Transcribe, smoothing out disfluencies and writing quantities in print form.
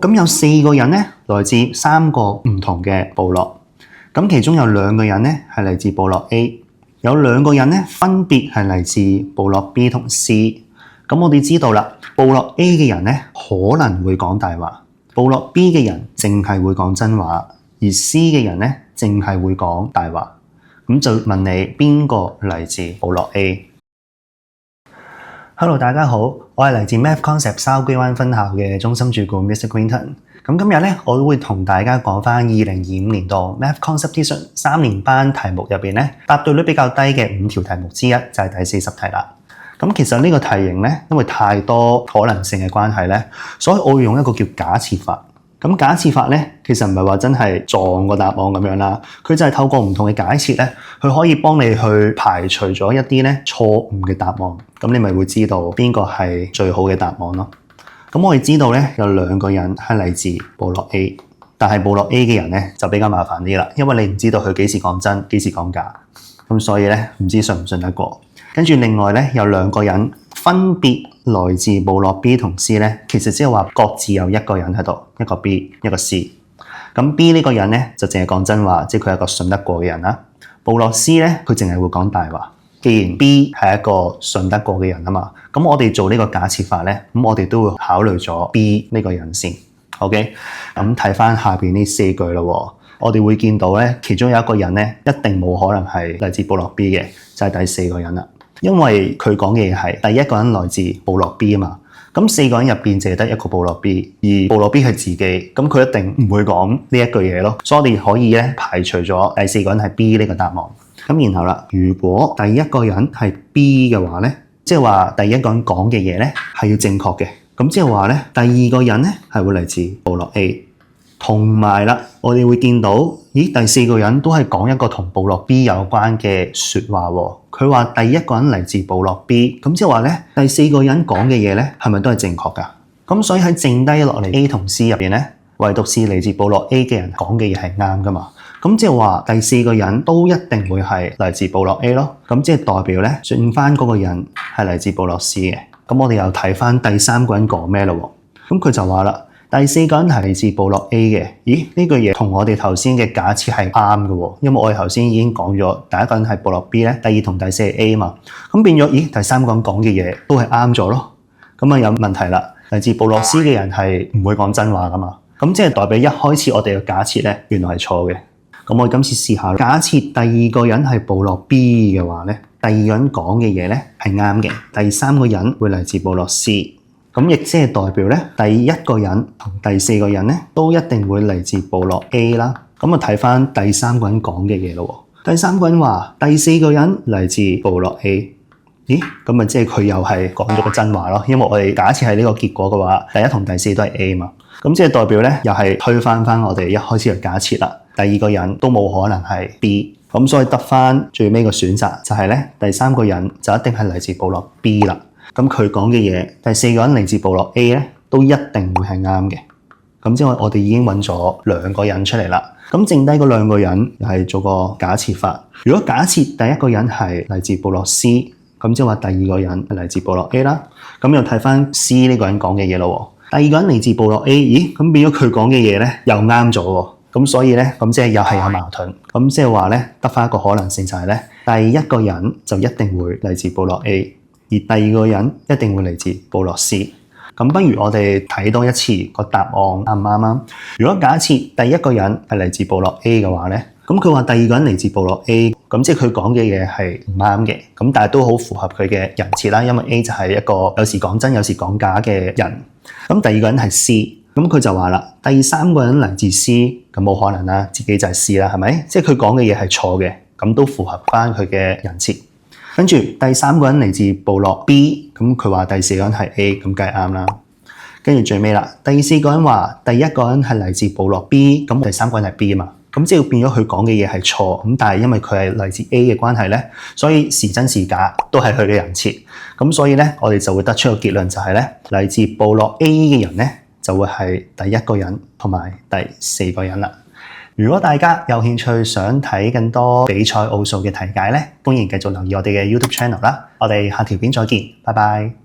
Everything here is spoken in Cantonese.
咁有4個人咧來自3個唔同嘅部落，咁其中有2個人咧係嚟自部落 A， 有2個人咧分別係嚟自部落 B 同 C。咁我哋知道啦，部落 A 嘅人咧可能會講大話，部落 B 嘅人淨係會講真話，而 C 嘅人咧淨係會講大話。咁就問你邊個嚟自部落 A？Hello， 大家好，我係嚟自 Math Concept 筲箕灣分校嘅中心主管 Mr. Quinton。咁今日咧，我都會同大家講翻2025年度 Math Conception 3年班題目入邊咧，答對率比較低嘅5條題目之一，就係第40題啦。咁其實呢個題型咧，因為太多可能性嘅關係咧，所以我會用一個叫假設法。咁假設法咧，其實唔係話真係撞個答案咁樣啦，佢就係透過唔同嘅解設咧，佢可以幫你去排除咗一啲咧錯誤嘅答案。咁你咪會知道邊個係最好嘅答案咯。咁我哋知道咧，有2個人係嚟自部落 A， 但係部落 A 嘅人咧就比較麻煩啲啦，因為你唔知道佢幾時講真，幾時講假，咁所以咧唔知信唔信得過。跟住另外咧有2個人分別來自部落 B 同 C 咧，其實即係話各自有1個人喺度，一個 B 一個 C。咁 B 呢個人咧就淨係講真話，即係佢係一個信得過嘅人啦。部落 C 咧佢淨係會講大話。既然 B 係一個信得過嘅人啊嘛，咁我哋做呢個假設法咧，咁我哋都會考慮咗 B 呢個人先。OK， 咁睇翻下邊呢4句咯。我哋會見到咧，其中有一個人咧一定冇可能係嚟自部落 B 嘅，就係第4個人啦。因為佢講嘅嘢係第一個人來自部落 B 啊嘛，咁4個人入邊淨係得一個部落 B， 而部落 B 係自己，咁佢一定唔會講呢一句嘢咯，所以我哋可以咧排除咗第4個人係 B 呢個答案。咁然後啦，如果第一個人係 B 嘅話咧，即係話第一個人講嘅嘢咧係要正確嘅，咁即係話咧第2個人咧係會嚟自部落 A。同埋啦，我哋會見到，咦，第4個人都係講一個同部落 B 有關嘅説話喎。佢話第一個人嚟自部落 B， 咁即係話咧，第4個人講嘅嘢咧，係咪都係正確㗎？咁所以喺剩低落嚟 A 同 C 入邊咧，唯獨是嚟自部落 A 嘅人講嘅嘢係啱㗎嘛。咁即係話第4個人都一定會係嚟自部落 A 咯。咁即係代表咧，剩翻嗰個人係嚟自部落 C 嘅。咁我哋又睇翻第3個人講咩咯喎？咁佢就話啦。第4個人係嚟自部落 A 嘅，咦？呢句嘢同我哋頭先嘅假設係啱嘅喎，因為我哋頭先已經講咗第一個人係部落 B 咧，第2同第4係 A 嘛，咁變咗，咦？第3個人講嘅嘢都係啱咗咯，咁啊有問題啦，嚟自部落 C 嘅人係唔會講真話噶嘛，咁即係代表一開始我哋嘅假設咧原來係錯嘅，咁我哋今次試下，假設第2個人係部落 B 嘅話咧，第2個人講嘅嘢咧係啱嘅，第3個人會嚟自部落 C。咁亦即係代表咧，第1個人同第4個人咧，都一定會嚟自部落 A 啦。咁啊睇翻第3個人講嘅嘢咯。第3個人話第4個人嚟自部落 A， 咦？咁啊即係佢又係講咗個真話咯。因為我哋假設係呢個結果嘅話，第1同第4都係 A 嘛。咁即係代表咧，又係推翻我哋一開始嘅假設啦。第2個人都冇可能係 B， 咁所以得翻最尾個選擇就係咧，第3個人就一定係嚟自部落 B 啦。咁佢講嘅嘢，第4個人嚟自部落 A 咧，都一定會係啱嘅。咁即係我哋已經揾咗2個人出嚟啦。咁剩低嗰2個人又係做個假設法。如果假設第1個人係嚟自部落 C， 咁即係話第2個人係嚟自部落 A 啦。咁又睇翻 C 呢個人講嘅嘢咯。第2個人嚟自部落 A， 咦？咁變咗佢講嘅嘢咧又啱咗喎。咁所以咧，咁即係又係有矛盾。咁即係話咧，得翻一個可能性就係咧，第1個人就一定會嚟自部落 A。而第2個人一定會嚟自部落 C， 咁不如我哋睇多一次個答案啱唔啱啊？如果假設第1個人係嚟自部落 A 嘅話咧，咁佢話第2個人嚟自部落 A， 咁即係佢講嘅嘢係唔啱嘅，咁但係都好符合佢嘅人設啦，因為 A 就係一個有時講真有時講假嘅人。咁第2個人係 C， 咁佢就話啦，第3個人嚟自 C， 咁冇可能啦，自己就係 C 啦，係咪？即係佢講嘅嘢係錯嘅，咁都符合翻佢嘅人設。跟住第3個人嚟自部落 B， 咁佢話第4個人係 A， 咁梗係啱啦。跟住最尾啦，第4個人話第1個人係嚟自部落 B， 咁第3個人係 B 啊嘛，咁即係變咗佢講嘅嘢係錯，咁但係因為佢係嚟自 A 嘅關係咧，所以是真是假都係佢嘅人設。咁所以咧，我哋就會得出個結論就係咧，嚟自部落 A 嘅人咧就會係第1個人同埋第4個人啦。如果大家有興趣想睇更多比賽奧數嘅題解咧，歡迎繼續留意我哋嘅 YouTube channel 啦。我哋下條片再見，拜拜。